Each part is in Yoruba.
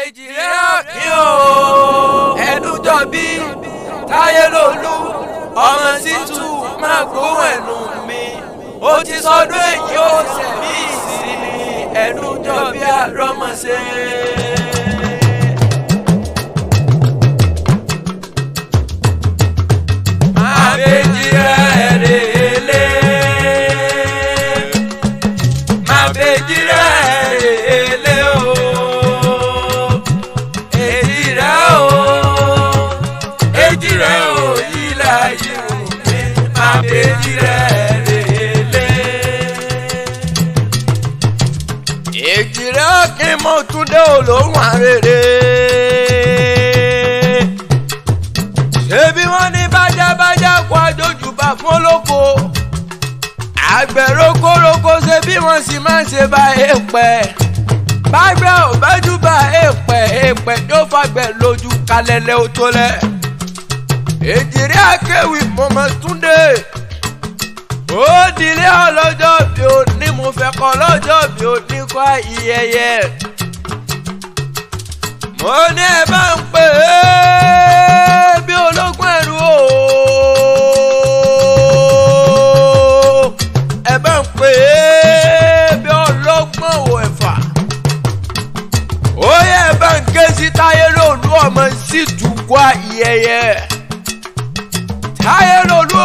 Èjìrẹ́ Ọ̀kín o Ẹ̀dújọbí Táyélolú ọmọ Ṣítù máa gbóhùn ẹnu mi ó ti sọdún èyí ó sẹ̀mí ìsinmi Ẹ̀dújọbí àrọ́mọṣẹ́. Èjìrẹ́ Ọ̀kín mo tún dé olóhùn àrèrè. Ṣebí wọ́n ní bájábájá kó àjòjúbà fún olóko. Àgbẹ̀ rokoroko ṣe bí wọ́n sì máa ń ṣe bá èèpẹ̀. Bágbẹ̀ ò bájú bá èèpẹ̀ yóò fàgbẹ̀ lójú kalẹ̀lẹ̀ ó tó lẹ̀. Èjìrẹ́ Akéwì mo mọ̀ tún dé. Ó dilé ọlọ́jọ́ bí ó ní mo fẹ́ kọ́ lọ́jọ́ bí ó ní kọ́ ayẹyẹ. Mo ní ẹ bá ń pè é bí ológun ẹ̀rù o. Ẹ bá ń pè é bí ọlọ́gbọ́n ò ẹ̀fà. Ó yẹ ẹ bá ń ké sí Táyélolú ọmọ Ṣítù kọ́ ayẹyẹ. Táyélolú o.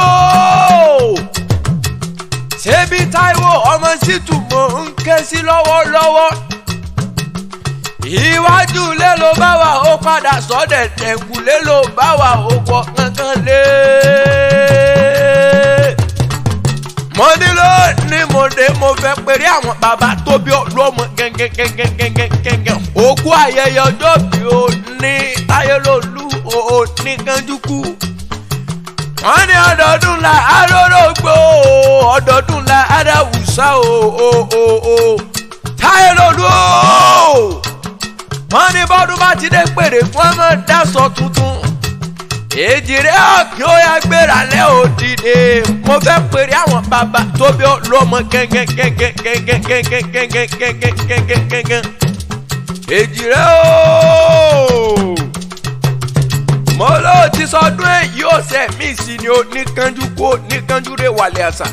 Ṣebí Táíwò ọmọ Ṣítù mò ń ké sí lọ́wọ́lọ́wọ́. Iwájú lé ló bá wà ó padà sọ́dẹ̀ ẹ̀kúlé ló bá wà ó wọ kankan lé. Mo nílò ní mo dé mo fẹ́ pèrè àwọn bàbá tó bí ọlọ́mọ gẹ́gẹ́gẹ́gẹ́gẹ́gẹ́. Òkú ayẹyẹ ọjọ́ bí ó ní Táyélolú ó ní Kánjúkú. Wọ́n ní ọdọọdún la arórógbó ọdọọdún la adáwùsá o Táyélolú o. Wọ́n ní bọ́dún bá ti dé pèrè fún ọmọ dáṣọ tuntun. Èjìrẹ́ Ọ̀kín ó yá gbéra lẹ́ òdìdè. Mo fẹ́ pèrè àwọn bàbá tó bí ọlọ́mọ gẹ́gẹ́gẹ́gẹ́gẹ́gẹ́gẹ́gẹ́gẹ́gẹ́gẹ́gẹ́gẹ́. Èjìrẹ́ o. Mo ló ti sọdún èyí ó sẹ̀mí sí ni ó ní kánjú kó ní kánjú rè wàlẹ̀ àṣà.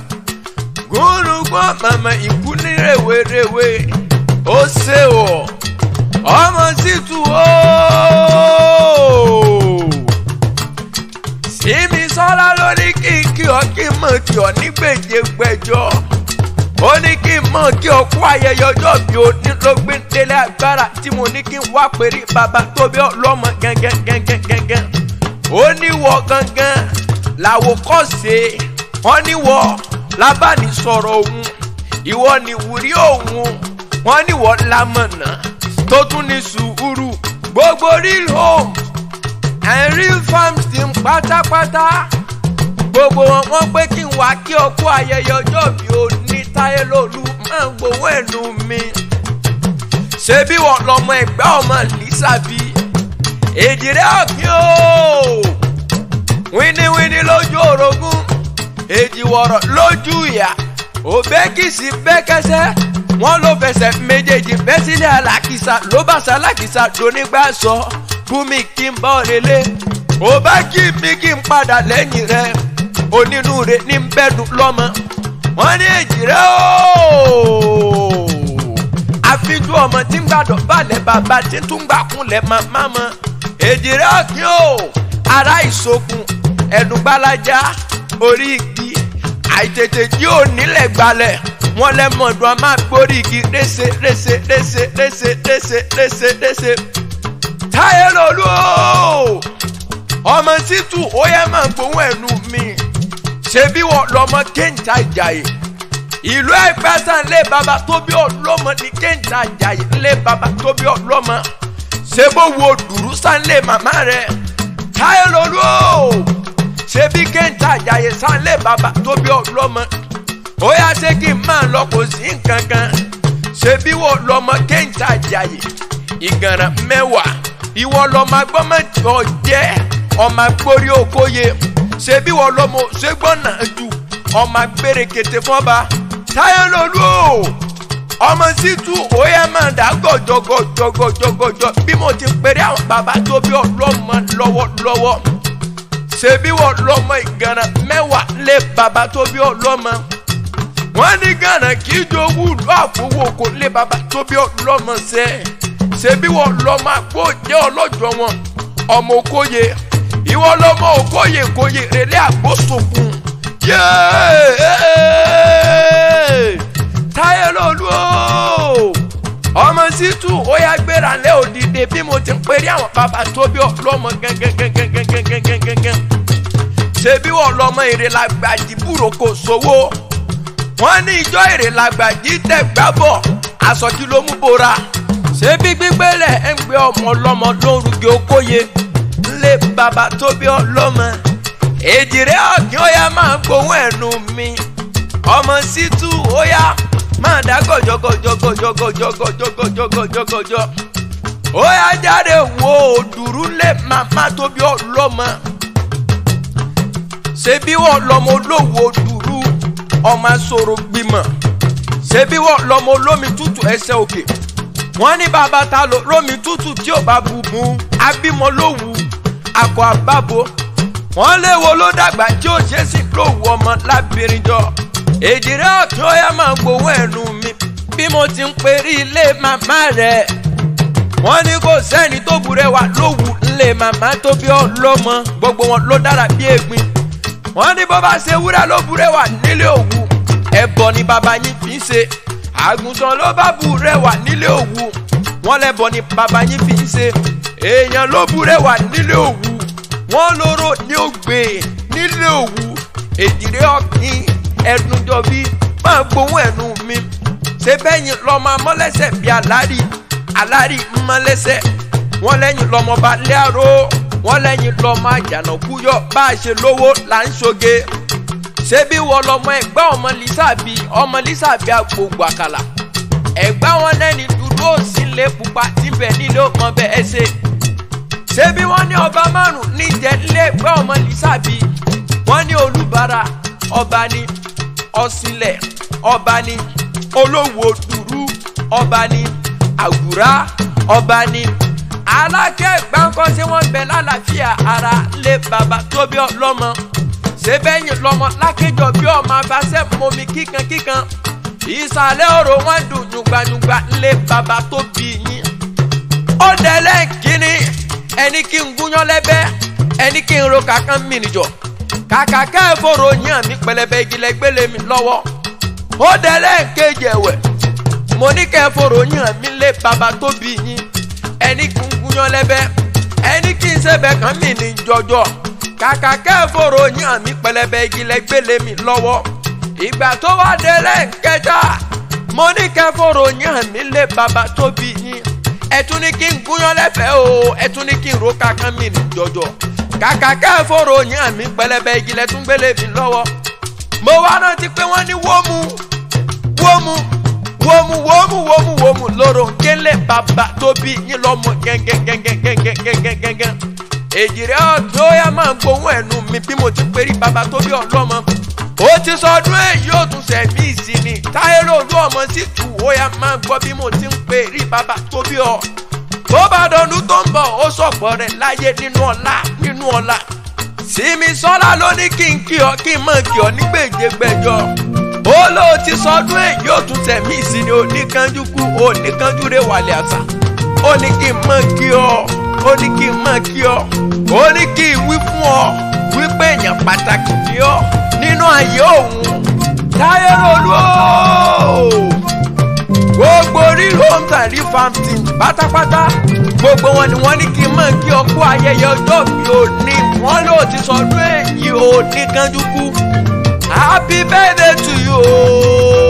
Gúrúgbọ́n màmá ìkú ní rèwerèwe ó ṣe ọ̀ ọmọ Ṣítù o. Símisọ́lá ló ní kí n kí ọ kí n mọ̀ kí ọ ní gbèjègbèjọ́. Ó ní kí n mọ̀ kí ọ kú ayẹyẹ ọjọ́ bí ó ní ló gbé délé agbára tí mo ní kí n wá pèrè bàbá tó bí ọlọ́mọ gẹ́gẹ́gẹ́gẹ́gẹ́. Ó ní wọ gangan làwòkọ́ṣe wọ́n ní wọ lábánisọ̀rọ̀ òun ìwọ ni wúrí òun wọ́n ní wọ lámọ̀nà tó tún ní sùúrù gbogbo real home and real farms team pátápátá gbogbo wọn pé kí n wá kí ọ kú ayẹyẹ ọjọ́ bí ó ní Táyélolú máa ń gbowó ẹnu mi. Ṣebí wọn lọmọ ẹgbẹ́ ọmọ Lísàbí. Èjìrẹ́ Ọ̀kín o. Wíníwíní lójú orogún èjìwọ̀rọ̀ lójú ìyá òbẹ́kìsì bẹ́kẹsẹ́ wọ́n ló fẹsẹ̀ méjèèjì bẹ́ sílẹ̀ alákìsà ló bá sálákìsà donígbà sọ bùnmi kí n bá òrèlé ò bá kí mi kí n padà lẹ́yìn rẹ̀ onínúure ní bẹ́ẹ̀dùn lọ́mọ. Wọ́n ní Èjìrẹ́ o. Àfijú ọmọ tí ń gbàdọ̀ balẹ̀ bàbá tí tún gbà kúnlẹ̀ màmá mọ́. Èjìrẹ́ Ọ̀kín o. Ará ìsokùn ẹ̀dùngbàlájà orí igi àìtètè tí ò nílẹ̀ gbalẹ̀ wọ́n lẹ́mọ̀ọ́dún a máa gbórí igi rése rése rése rése rése rése rése. Táyélolú o. Ọmọ Ṣítù ó yẹ máa gbóhùn ẹnu mi. Ṣebí wọ́n lọ́mọ Kéńtà Ìjàyè. Ìlú Ẹ̀gbá sàn lé bàbá tó bí ọlọ́mọ ní Kéńtà Ìjàyè lé bàbá tó bí ọlọ́mọ. Ṣé bó wo dùrú sàn lé màmá rẹ̀? Táyélolú o. Ṣebí Kéńtà Ìjàyè sàn lé bàbá tó bí ọlọ́mọ. Ó yá ṣé kí n máa lọ kò sí nǹkan kan. Ṣebí wọ́n lọ́mọ Kéńtà Ìjàyè. Ìgànnà mẹ́wàá. Ìwọ lọ́mọ agbọ́mọ̀tì ọ̀jẹ́ ọmọ agbórí okòye. Ṣebí wọ́n lọ́mọ ṣégbọ́nà jù ọmọ agbèrè kété fọ́ba. Táyélolú o. ọmọ Ṣítù ó yẹ máa dá gọ̀jọ̀gọ̀jọ̀gọ̀jọ̀gọ̀jọ̀ bí mo ti pèrè àwọn bàbá tó bí ọlọ́mọ lọ́wọ́lọ́wọ́ ṣebí wọ́n lọ́mọ ìgànnà mẹ́wàá lé bàbá tó bí ọlọ́mọ wọ́n ní gànnà kí jowú lọ àfọwọ́ kò lé bàbá tó bí ọlọ́mọ ṣebí wọ́n lọ́mọ àpò jẹ́ ọlọ́jọ́ wọn ọmọ Òkóyè ìwọ lọ́mọ Òkóyè kóyè rẹ̀lẹ́ àgbóṣòkun Táyé Lolú ọmọ Ṣítù ó yá gbéra lé òdìdè bí mo ti ń pèrè àwọn bàbá tó bí ọlọ́mọ gẹ́gẹ́gẹ́gẹ́gẹ́gẹ́gẹ́gẹ́ ṣebí wọ́n lọ́mọ èrè làgbàjì búrò kò sówó wọ́n ní ìjọ èrè làgbàjì tẹ̀ gbábọ̀ aṣọ kí ló mú bora ṣebí gbígbélẹ̀ ń gbé ọmọ ọlọ́mọ lórúkẹ Òkóyè lé bàbá tó bí ọlọ́mọ èjìrẹ́ ọ̀gbìn ó yá máa gbóhùn ẹnu mi ọmọ Ṣítù ó yá máa dá gọ̀jọ̀gọ̀jọ̀gọ̀jọ̀gọ̀jọ̀gọ̀jọ̀gọ̀jọ̀ ó yá jáde wo òdùrú lé màmá tó bí ọlọ́mọ ṣebí wọ́n lọ́mọ olówó òdùrú ọmọ sọ̀rọ̀ gbìmọ̀ ṣebí wọ́n lọ́mọ olómi tútù ẹsẹ̀ òkè wọ́n ní bàbá ta ló lómi tútù tí ò bá bùbù abímọ lówù akọ àbábo wọ́n léwo ló dàgbà tí ó ṣe sí lówù ọmọ lábìrin jọ èjìrẹ́ ọ̀tún ó yá máa gbóhùn ẹnu mi bí mo ti ń perí ilé màmá rẹ̀ wọ́n ní kò sẹ́ni tó burẹ́wà lówù ńlẹ̀ màmá tó bí ọlọ́mọ gbogbo wọn ló dára bí ègbin wọ́n ní bó bá ṣe wúrà ló burẹ́wà nílé òwú ẹbọ ni bàbá yín fi ń ṣe àgùntàn ló bá burẹ́wà nílé òwú wọ́n lẹ́bọ ni bàbá yín fi ń ṣe èèyàn ló burẹ́wà nílé òwú wọ́n lóró ní ògbè nílé òwú èjìrẹ́ ọ̀gbìn ẹ̀dùnjọ́ bí máa gbóhùn ẹnu mi ṣe bẹ́yìn lọ́mọ amọ́lẹ́sẹ̀ bíi alárí mọ́lẹ́sẹ̀ wọ́n lẹ́yìn lọ́mọ bá lé àró wọ́n lẹ́yìn lọ́mọ àjànàkú yọ bá a ṣe lówó là ń ṣoge ṣebí wọ́n lọ́mọ ẹ̀gbá ọmọ Lísàbí àgbògbò àkàlà ẹ̀gbá wọn lẹ́ni dúdú òsì lé pupa tí bẹ̀ nílé ọmọ bẹ́ẹ̀ ṣe ṣebí wọ́n ní ọba márùn níjẹ́ lé ẹ̀gbá ọmọ Lísàbí wọ́n ní Olúbàrà ọba ní Ọ̀sìnlẹ̀ ọba ní Olówó Dùrú ọba ní Àgùrá ọba ní Alákẹ́ gbáǹkọ́ tí wọ́n bẹ lálàáfíà ara lé bàbá tó bí ọlọ́mọ ṣebẹ́yìn lọ́mọ lákéjọ bí ọmọ abáṣẹ́ mọ́mi kíkankíkan ìsàlẹ̀ ọ̀rọ̀ wọn dùn yùngbàyùngbà lé bàbá tó bí yín ó dẹ́lẹ̀ kínní ẹni kí n gúnyán lẹ́bẹ́ ẹni kí n ro kàkán mi nìjọ kàkà kẹ́ẹ̀fọ́rọ̀ yàn mí pẹlẹbẹ ìgilẹ̀ gbélé mi lọ́wọ́ ó dẹ́lẹ̀ kejì ẹ̀wẹ̀ mo ní kẹ́ẹ̀fọ́rọ̀ yàn mí lé bàbá tó bí yín ẹni kí n gúnyán lẹ́bẹ́ ẹni kí n ṣẹbẹ̀ kàn mí ní jọjọ kàkà kẹ́ẹ̀fọ́rọ̀ yàn mí pẹlẹbẹ ìgilẹ̀ gbélé mi lọ́wọ́ ìgbà tó wá dẹ́lẹ̀ kẹta mo ní kẹ́ẹ̀fọ́rọ̀ yàn mí lé bàbá tó bí yín ẹtún ní kí n gúnyán lẹ́fẹ̀ẹ́ o ẹtún ní kí n ro kàkàn mí ní jọjọ kàkà kẹ́ẹ̀fọ́rọ̀ yàn mí pẹlẹbẹ ìgilẹ̀ tún gbélé mi lọ́wọ́ mo wá rántí pé wọ́n ní wómù lóró kélé bàbá tó bí yín lọ́mọ gẹ́gẹ́gẹ́gẹ́gẹ́gẹ́gẹ́gẹ́ èjìrẹ́ ọ̀tún ó yá máa gbóhùn ẹnu mi bí mo ti pèrí bàbá tó bí ọlọ́mọ ó ti sọdún èyí ó tún sẹ̀mí ìsinmi Táyé Lolú ọmọ Ṣítù ó yá máa gbọ́ bí mo ti ń pèrí bàbá tó bí ọ tó bá dọdún tó ń bọ̀ ó sọ̀pọ̀ rẹ̀ láyé nínú ọlá Sìmísọ́lá ló ní kí n kí ọ kí n mọ̀ kí ọ nígbèjègbèjọ ó ló ti sọdún èyí ó tún sẹ̀mí ìsinmi oníkanjú kú oníkanjú rẹ̀ wàlẹ̀ àṣà ó ní kí n mọ̀ kí ọ ó ní kí n mọ̀ kí ọ ó ní kí n wí fún ọ wípé èèyàn pàtàkì ni ọ nínú ayé òun Táyé Lolú gbogbo rí home and rí farm team pátápátá gbogbo wọn ni wọ́n ní kí n mọ̀ kí ọ kú ayẹyẹ ọjọ́ bí òní wọ́n ló ti sọdún èyí òní kanjú kú happy birthday to you.